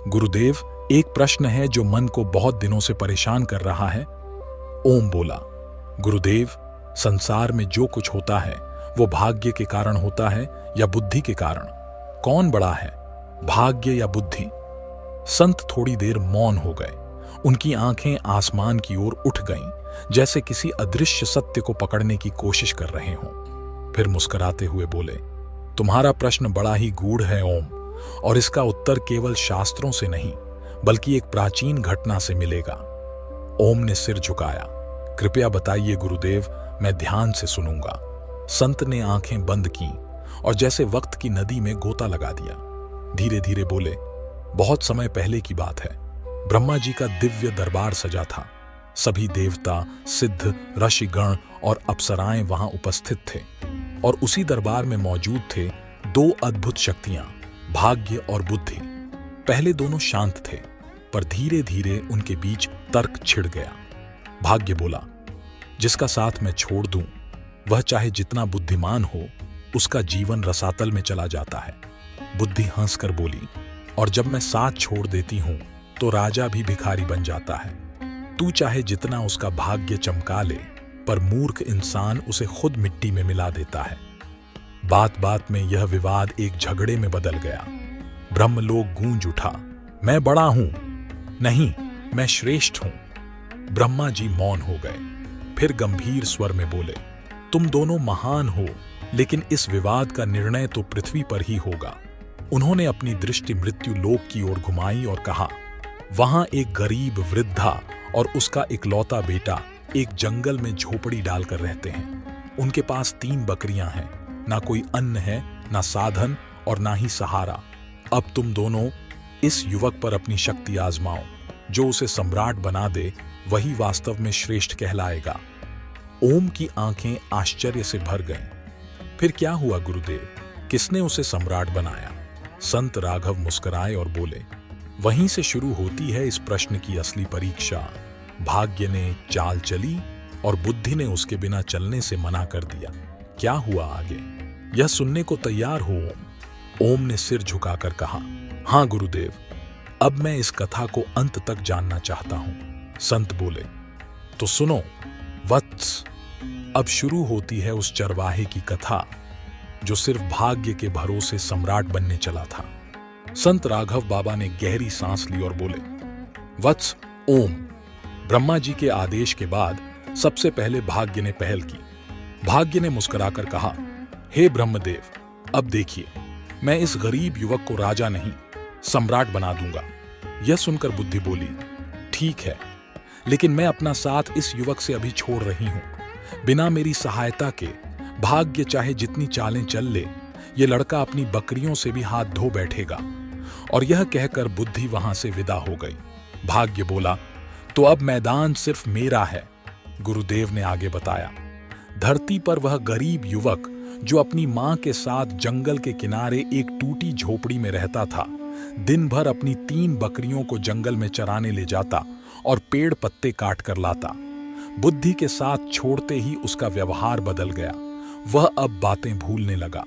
गुरुदेव, एक प्रश्न है जो मन को बहुत दिनों से परेशान कर रहा है। ओम बोला, गुरुदेव, संसार में जो कुछ होता है वो भाग्य के कारण होता है या बुद्धि के कारण? कौन बड़ा है, भाग्य या बुद्धि? संत थोड़ी देर मौन हो गए। उनकी आंखें आसमान की ओर उठ गईं, जैसे किसी अदृश्य सत्य को पकड़ने की कोशिश कर रहे हों। फिर मुस्कुराते हुए बोले, तुम्हारा प्रश्न बड़ा ही गूढ़ है ओम, और इसका उत्तर केवल शास्त्रों से नहीं बल्कि एक प्राचीन घटना से मिलेगा। ओम ने सिर झुकाया। कृपया बताइए गुरुदेव, मैं ध्यान से सुनूंगा। संत ने आंखें बंद की और जैसे वक्त की नदी में गोता लगा दिया। धीरे धीरे बोले, बहुत समय पहले की बात है। ब्रह्मा जी का दिव्य दरबार सजा था। सभी देवता, सिद्ध, ऋषिगण और अप्सराएं वहां उपस्थित थे। और उसी दरबार में मौजूद थे दो अद्भुत शक्तियां, भाग्य और बुद्धि। पहले दोनों शांत थे, पर धीरे धीरे उनके बीच तर्क छिड़ गया। भाग्य बोला, जिसका साथ मैं छोड़ दूं वह चाहे जितना बुद्धिमान हो, उसका जीवन रसातल में चला जाता है। बुद्धि हंसकर बोली, और जब मैं साथ छोड़ देती हूं तो राजा भी भिखारी बन जाता है। तू चाहे जितना उसका भाग्य चमका ले, पर मूर्ख इंसान उसे खुद मिट्टी में मिला देता है। बात बात में यह विवाद एक झगड़े में बदल गया। ब्रह्मलोक गूंज उठा, मैं बड़ा हूं, नहीं, मैं श्रेष्ठ हूं। ब्रह्मा जी मौन हो गए। फिर गंभीर स्वर में बोले, तुम दोनों महान हो, लेकिन इस विवाद का निर्णय तो पृथ्वी पर ही होगा। उन्होंने अपनी दृष्टि मृत्यु लोक की ओर घुमाई और कहा, वहां एक गरीब वृद्धा और उसका इकलौता बेटा एक जंगल में झोपड़ी डालकर रहते हैं। उनके पास 3 बकरियां हैं। ना कोई अन्न है, ना साधन और ना ही सहारा। अब तुम दोनों इस युवक पर अपनी शक्ति आजमाओ। जो उसे सम्राट बना दे वही वास्तव में श्रेष्ठ कहलाएगा। ओम की आंखें आश्चर्य से भर गईं। फिर क्या हुआ गुरुदेव? किसने उसे सम्राट बनाया? संत राघव मुस्कुराए और बोले, वहीं से शुरू होती है इस प्रश्न की असली परीक्षा। भाग्य ने चाल चली और बुद्धि ने उसके बिना चलने से मना कर दिया। क्या हुआ आगे, यह सुनने को तैयार हो ओम? ओम ने सिर झुकाकर कहा, हां गुरुदेव, अब मैं इस कथा को अंत तक जानना चाहता हूं। संत बोले, तो सुनो वत्स, अब शुरू होती है उस चरवाहे की कथा जो सिर्फ भाग्य के भरोसे सम्राट बनने चला था। संत राघव बाबा ने गहरी सांस ली और बोले, वत्स ओम, ब्रह्मा जी के आदेश के बाद सबसे पहले भाग्य ने पहल की। भाग्य ने मुस्कुराकर कहा, हे ब्रह्मदेव, अब देखिए, मैं इस गरीब युवक को राजा नहीं, सम्राट बना दूंगा। यह सुनकर बुद्धि बोली, ठीक है, लेकिन मैं अपना साथ इस युवक से अभी छोड़ रही हूं। बिना मेरी सहायता के भाग्य चाहे जितनी चालें चल ले, ये लड़का अपनी बकरियों से भी हाथ धो बैठेगा। और यह कहकर बुद्धि वहां से विदा हो गई। भाग्य बोला, तो अब मैदान सिर्फ मेरा है। गुरुदेव ने आगे बताया, धरती पर वह गरीब युवक जो अपनी मां के साथ जंगल के किनारे एक टूटी झोपड़ी में रहता था, दिन भर अपनी 3 बकरियों को जंगल में चराने ले जाता और पेड़ पत्ते काट कर लाता। बुद्धि के साथ छोड़ते ही उसका व्यवहार बदल गया। वह अब बातें भूलने लगा,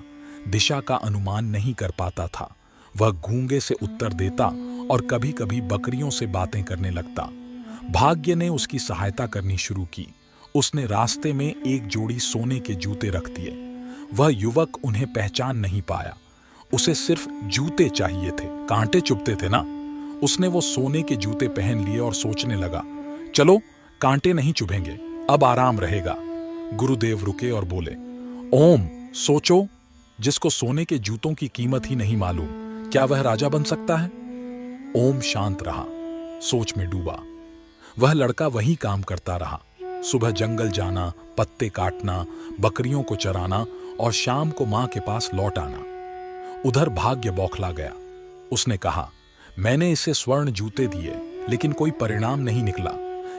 दिशा का अनुमान नहीं कर पाता था। वह गूंगे से उत्तर देता और कभी कभी बकरियों से बातें करने लगता। भाग्य ने उसकी सहायता करनी शुरू की। उसने रास्ते में एक जोड़ी सोने के जूते रख दिए। वह युवक उन्हें पहचान नहीं पाया। उसे सिर्फ जूते चाहिए थे, कांटे चुभते थे ना। उसने वो सोने के जूते पहन लिए और सोचने लगा, चलो कांटे नहीं चुभेंगे, अब आराम रहेगा। गुरुदेव रुके और बोले, ओम सोचो, जिसको सोने के जूतों की कीमत ही नहीं मालूम, क्या वह राजा बन सकता है? ओम शांत रहा, सोच में डूबा। वह लड़का वही काम करता रहा, सुबह जंगल जाना, पत्ते काटना, बकरियों को चराना और शाम को मां के पास लौट आना। उधर भाग्य बौखला गया। उसने कहा, मैंने इसे स्वर्ण जूते दिए लेकिन कोई परिणाम नहीं निकला।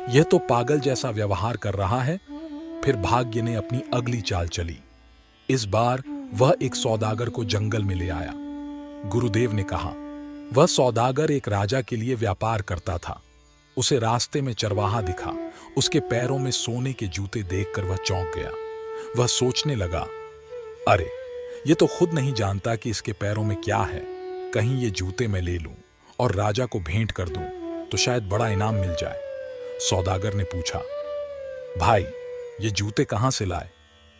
यह तो पागल जैसा व्यवहार कर रहा है। फिर भाग्य ने अपनी अगली चाल चली। इस बार वह एक सौदागर को जंगल में ले आया। गुरुदेव ने कहा, वह सौदागर एक राजा के लिए व्यापार करता था। उसे रास्ते में चरवाहा दिखा। उसके पैरों में सोने के जूते देखकर वह चौंक गया। वह सोचने लगा, अरे ये तो खुद नहीं जानता कि इसके पैरों में क्या है। कहीं ये जूते मैं ले लूं और राजा को भेंट कर दूं तो शायद बड़ा इनाम मिल जाए। सौदागर ने पूछा, भाई ये जूते कहां से लाए?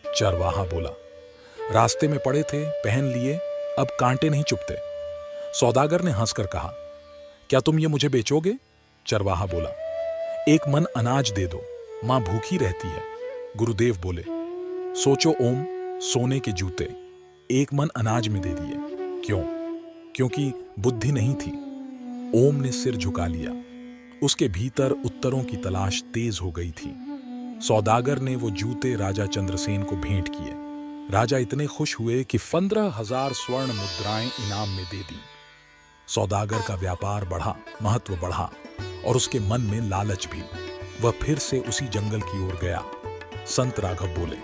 चरवाहा बोला, रास्ते में पड़े थे, पहन लिए, अब कांटे नहीं चुभते। सौदागर ने हंसकर कहा, क्या तुम ये मुझे बेचोगे? चरवाहा बोला, एक मन अनाज दे दो, मां भूखी रहती है। गुरुदेव बोले, सोचो ओम, सोने के जूते 1 मन अनाज में दे दिए। क्यों? क्योंकि बुद्धि नहीं थी। ओम ने सिर झुका लिया। उसके भीतर उत्तरों की तलाश तेज हो गई थी। सौदागर ने वो जूते राजा चंद्रसेन को भेंट किए। राजा इतने खुश हुए कि 15,000 स्वर्ण मुद्राएं इनाम में दे दी। सौदागर का व्यापार बढ़ा, महत्व बढ़ा और उसके मन में लालच भी। वह फिर से उसी जंगल की ओर गया। संत राघव बोले,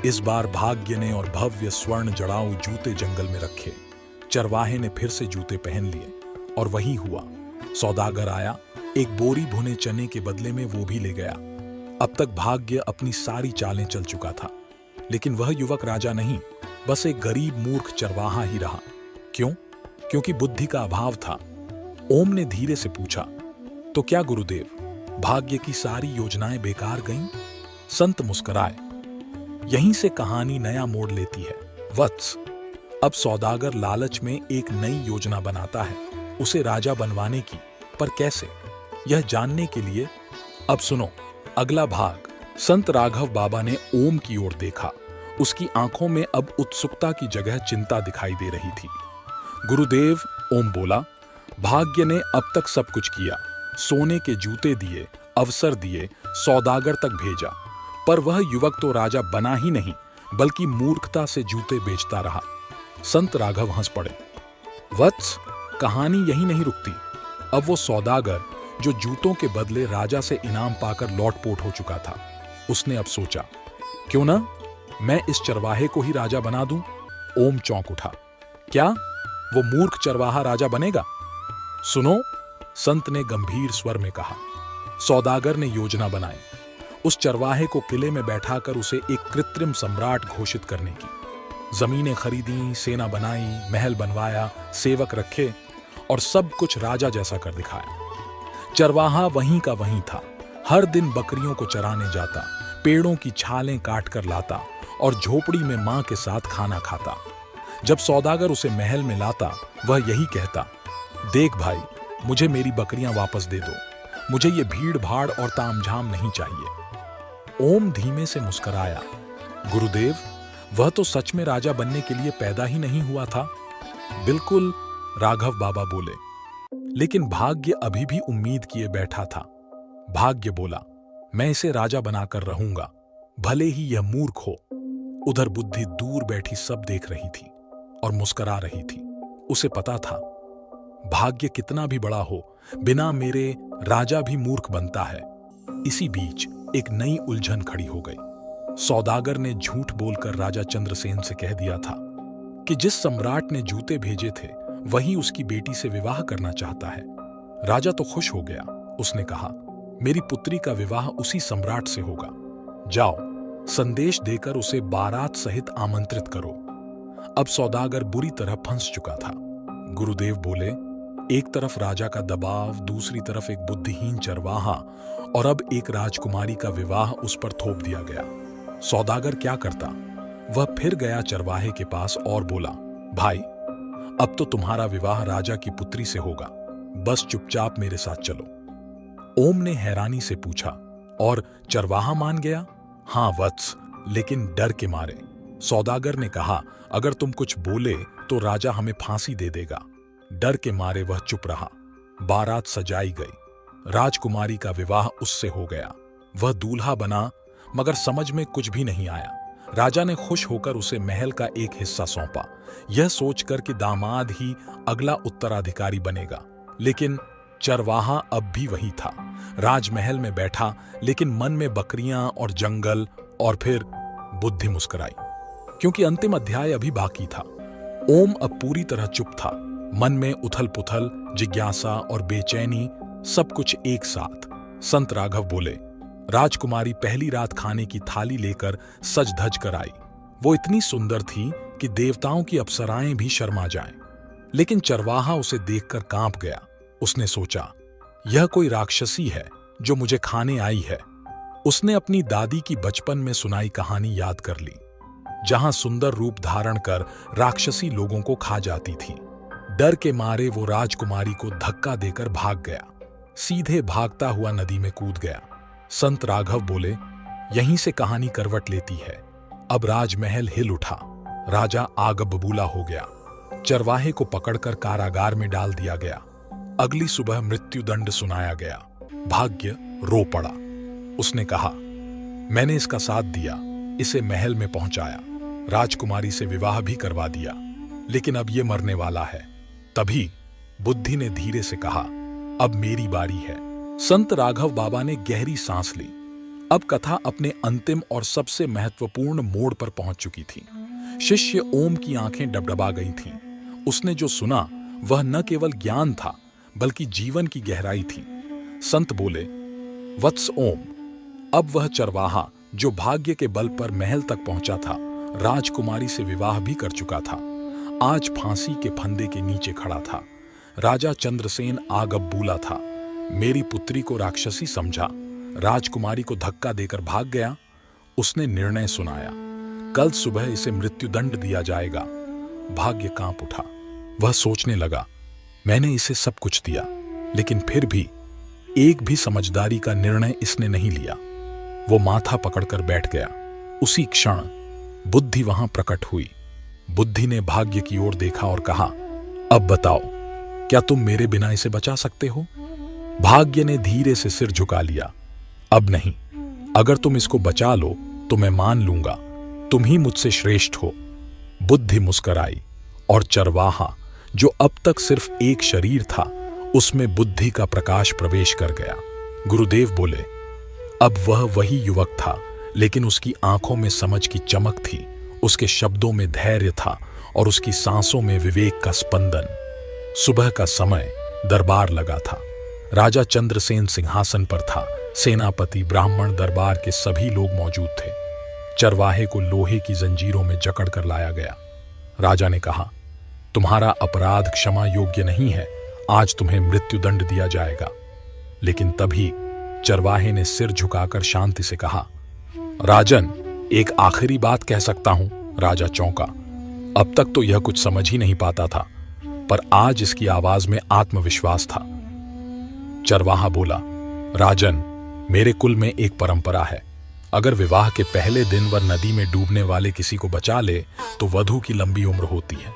इस बार भाग्य ने और भव्य स्वर्ण जड़ाऊ जूते जंगल में रखे। चरवाहे ने फिर से जूते पहन लिए और वही हुआ। सौदागर आया, एक बोरी भुने चने के बदले में वो भी ले गया। अब तक भाग्य अपनी सारी चालें चल चुका था, लेकिन वह युवक राजा नहीं, बस एक गरीब मूर्ख चरवाहा ही रहा। क्यों? क्योंकि बुद्धि का अभाव था। ओम ने धीरे से पूछा, तो क्या गुरुदेव, भाग्य की सारी योजनाएं बेकार गईं? संत मुस्कुराए। यहीं से कहानी नया मोड़ लेती है। वत्स, अब सौदागर लालच में एक नई योजना बनाता है, उसे राजा बनवाने की। पर कैसे? यह जानने के लिए अब सुनो अगला भाग। संत राघव बाबा ने ओम की ओर देखा। उसकी आंखों में अब उत्सुकता की जगह चिंता दिखाई दे रही थी। गुरुदेव, ओम बोला, भाग्य ने अब तक सब कुछ किया, सोने के जूते दिए, अवसर दिए, सौदागर तक भेजा, पर वह युवक तो राजा बना ही नहीं, बल्कि मूर्खता से जूते बेचता रहा। संत राघव हंस पड़े। वत्स, कहानी यही नहीं रुकती। अब वो सौदागर जो जूतों के बदले राजा से इनाम पाकर लौटपोट हो चुका था, उसने अब सोचा, क्यों ना मैं इस चरवाहे को ही राजा बना दूं? ओम चौंक उठा। क्या वो मूर्ख चरवाहा राजा बनेगा? सुनो, संत ने गंभीर स्वर में कहा। सौदागर ने योजना बनाई, उस चरवाहे को किले में बैठाकर उसे एक कृत्रिम सम्राट घोषित करने की। जमीनें खरीदी, सेना बनाई, महल बनवाया, सेवक रखे और सब कुछ राजा जैसा कर दिखाया। चरवाहा वहीं का वहीं था, हर दिन बकरियों को चराने जाता, पेड़ों की छालें काट कर लाता और झोपड़ी में मां के साथ खाना खाता। जब सौदागर उसे महल में लाता, वह यही कहता, देख भाई, मुझे मेरी बकरियां वापस दे दो, मुझे ये भीड़ भाड़ और तामझाम नहीं चाहिए। ओम धीमे से मुस्कुराया। गुरुदेव, वह तो सच में राजा बनने के लिए पैदा ही नहीं हुआ था। बिल्कुल, राघव बाबा बोले, लेकिन भाग्य अभी भी उम्मीद किए बैठा था। भाग्य बोला, मैं इसे राजा बनाकर रहूंगा, भले ही यह मूर्ख हो। उधर बुद्धि दूर बैठी सब देख रही थी और मुस्कुरा रही थी। उसे पता था, भाग्य कितना भी बड़ा हो, बिना मेरे राजा भी मूर्ख बनता है। इसी बीच एक नई उलझन खड़ी हो गई। सौदागर ने झूठ बोलकर राजा चंद्रसेन से कह दिया था कि जिस सम्राट ने जूते भेजे थे, वही उसकी बेटी से विवाह करना चाहता है। राजा तो खुश हो गया। उसने कहा, मेरी पुत्री का विवाह उसी सम्राट से होगा। जाओ, संदेश देकर उसे बारात सहित आमंत्रित करो। अब सौदागर बुरी तरह फंस चुका था। गुरुदेव बोले, एक तरफ राजा का दबाव, दूसरी तरफ एक बुद्धिहीन चरवाहा और अब एक राजकुमारी का विवाह उस पर थोप दिया गया। सौदागर क्या करता? वह फिर गया चरवाहे के पास और बोला, भाई, अब तो तुम्हारा विवाह राजा की पुत्री से होगा, बस चुपचाप मेरे साथ चलो। ओम ने हैरानी से पूछा, और चरवाहा मान गया? हाँ वत्स, लेकिन डर के मारे। सौदागर ने कहा, अगर तुम कुछ बोले तो राजा हमें फांसी दे देगा। डर के मारे वह चुप रहा। बारात सजाई गई। राजकुमारी का विवाह उससे हो गया। वह दूल्हा बना, मगर समझ में कुछ भी नहीं आया। राजा ने खुश होकर उसे महल का एक हिस्सा सौंपा, यह सोचकर कि दामाद ही अगला उत्तराधिकारी बनेगा। लेकिन चरवाहा अब भी वही था, राजमहल में बैठा, लेकिन मन में बकरियां और जंगल। और फिर बुद्धि मुस्कुराई, क्योंकि अंतिम अध्याय अभी बाकी था। ओम अब पूरी तरह चुप था। मन में उथल पुथल, जिज्ञासा और बेचैनी, सब कुछ एक साथ। संत राघव बोले, राजकुमारी पहली रात खाने की थाली लेकर सज धज कर आई। वो इतनी सुंदर थी कि देवताओं की अप्सराएं भी शर्मा जाएं। लेकिन चरवाहा उसे देखकर कांप गया। उसने सोचा, यह कोई राक्षसी है जो मुझे खाने आई है। उसने अपनी दादी की बचपन में सुनाई कहानी याद कर ली, जहां सुंदर रूप धारण कर राक्षसी लोगों को खा जाती थी। डर के मारे वो राजकुमारी को धक्का देकर भाग गया, सीधे भागता हुआ नदी में कूद गया। संत राघव बोले, यहीं से कहानी करवट लेती है। अब राजमहल हिल उठा, राजा आग बबूला हो गया। चरवाहे को पकड़कर कारागार में डाल दिया गया। अगली सुबह मृत्युदंड सुनाया गया। भाग्य रो पड़ा। उसने कहा, मैंने इसका साथ दिया, इसे महल में पहुंचाया, राजकुमारी से विवाह भी करवा दिया, लेकिन अब ये मरने वाला है। तभी बुद्धि ने धीरे से कहा, अब मेरी बारी है। संत राघव बाबा ने गहरी सांस ली। अब कथा अपने अंतिम और सबसे महत्वपूर्ण मोड़ पर पहुंच चुकी थी। शिष्य ओम की आंखें डबडबा गई थीं। उसने जो सुना वह न केवल ज्ञान था, बल्कि जीवन की गहराई थी। संत बोले, वत्स ओम, अब वह चरवाहा जो भाग्य के बल पर महल तक पहुंचा था, राजकुमारी से विवाह भी कर चुका था, आज फांसी के फंदे के नीचे खड़ा था। राजा चंद्रसेन आग बबूला था। मेरी पुत्री को राक्षसी समझा, राजकुमारी को धक्का देकर भाग गया। उसने निर्णय सुनाया, कल सुबह इसे मृत्युदंड दिया जाएगा। भाग्य कांप उठा। वह सोचने लगा, मैंने इसे सब कुछ दिया, लेकिन फिर भी एक भी समझदारी का निर्णय इसने नहीं लिया। वो माथा पकड़कर बैठ गया। उसी क्षण बुद्धि वहां प्रकट हुई। बुद्धि ने भाग्य की ओर देखा और कहा, अब बताओ, क्या तुम मेरे बिना इसे बचा सकते हो? भाग्य ने धीरे से सिर झुका लिया, अब नहीं। अगर तुम इसको बचा लो तो मैं मान लूंगा तुम ही मुझसे श्रेष्ठ हो। बुद्धि मुस्कराई और चरवाहा, जो अब तक सिर्फ एक शरीर था, उसमें बुद्धि का प्रकाश प्रवेश कर गया। गुरुदेव बोले, अब वह वही युवक था, लेकिन उसकी आंखों में समझ की चमक थी, उसके शब्दों में धैर्य था और उसकी सांसों में विवेक का स्पंदन। सुबह का समय, दरबार लगा था। राजा चंद्रसेन सिंहासन पर था। सेनापति, ब्राह्मण, दरबार के सभी लोग मौजूद थे। चरवाहे को लोहे की जंजीरों में जकड़ कर लाया गया। राजा ने कहा, तुम्हारा अपराध क्षमा योग्य नहीं है, आज तुम्हें मृत्युदंड दिया जाएगा। लेकिन तभी चरवाहे ने सिर झुकाकर शांति से कहा, राजन, एक आखिरी बात कह सकता हूं। राजा चौंका। अब तक तो यह कुछ समझ ही नहीं पाता था, पर आज इसकी आवाज में आत्मविश्वास था। चरवाहा बोला, राजन, मेरे कुल में एक परंपरा है, अगर विवाह के पहले दिन वह नदी में डूबने वाले किसी को बचा ले तो वधू की लंबी उम्र होती है।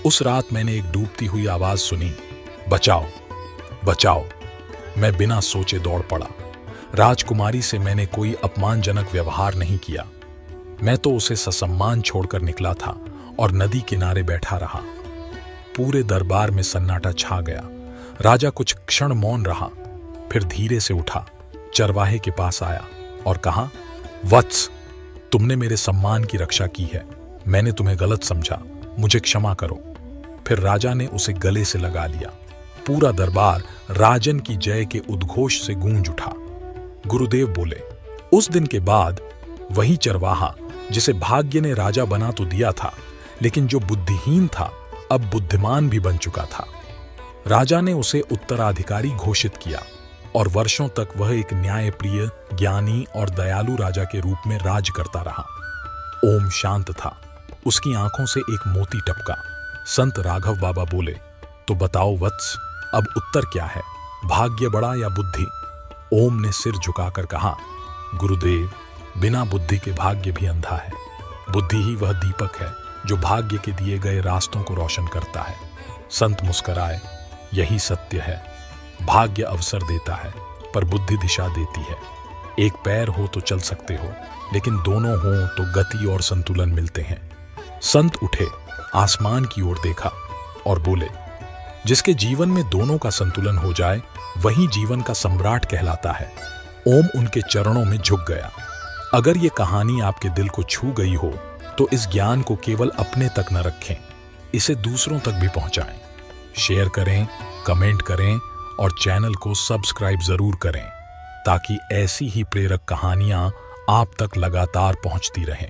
उस रात मैंने एक डूबती हुई आवाज सुनी, बचाओ बचाओ। मैं बिना सोचे दौड़ पड़ा। राजकुमारी से मैंने कोई अपमानजनक व्यवहार नहीं किया। मैं तो उसे ससम्मान छोड़कर निकला था और नदी किनारे बैठा रहा। पूरे दरबार में सन्नाटा छा गया। राजा कुछ क्षण मौन रहा, फिर धीरे से उठा, चरवाहे के पास आया और कहा, वत्स, तुमने मेरे सम्मान की रक्षा की है, मैंने तुम्हें गलत समझा, मुझे क्षमा करो। फिर राजा ने उसे गले से लगा लिया। पूरा दरबार राजन की जय के उद्घोष से गूंज उठा। गुरुदेव बोले, उस दिन के बाद वही चरवाहा जिसे भाग्य ने राजा बना तो दिया था, लेकिन जो बुद्धिहीन था अब बुद्धिमान भी बन चुका था। राजा ने उसे उत्तराधिकारी घोषित किया और वर्षों तक वह एक न्यायप्रिय, ज्ञानी और दयालु राजा के रूप में राज करता रहा। ओम शांत था। उसकी आंखों से एक मोती टपका। संत राघव बाबा बोले, तो बताओ वत्स, अब उत्तर क्या है, भाग्य बड़ा या बुद्धि? ओम ने सिर झुकाकर कहा, गुरुदेव, बिना बुद्धि के भाग्य भी अंधा है। बुद्धि ही वह दीपक है जो भाग्य के दिए गए रास्तों को रोशन करता है। संत मुस्कराए, यही सत्य है। भाग्य अवसर देता है, पर बुद्धि दिशा देती है। एक पैर हो तो चल सकते हो, लेकिन दोनों हों तो गति और संतुलन मिलते हैं। संत उठे, आसमान की ओर देखा और बोले, जिसके जीवन में दोनों का संतुलन हो जाए वही जीवन का सम्राट कहलाता है। ओम उनके चरणों में झुक गया। अगर ये कहानी आपके दिल को छू गई हो तो इस ज्ञान को केवल अपने तक न रखें, इसे दूसरों तक भी पहुंचाएं। शेयर करें, कमेंट करें और चैनल को सब्सक्राइब जरूर करें, ताकि ऐसी ही प्रेरक कहानियां आप तक लगातार पहुंचती रहें।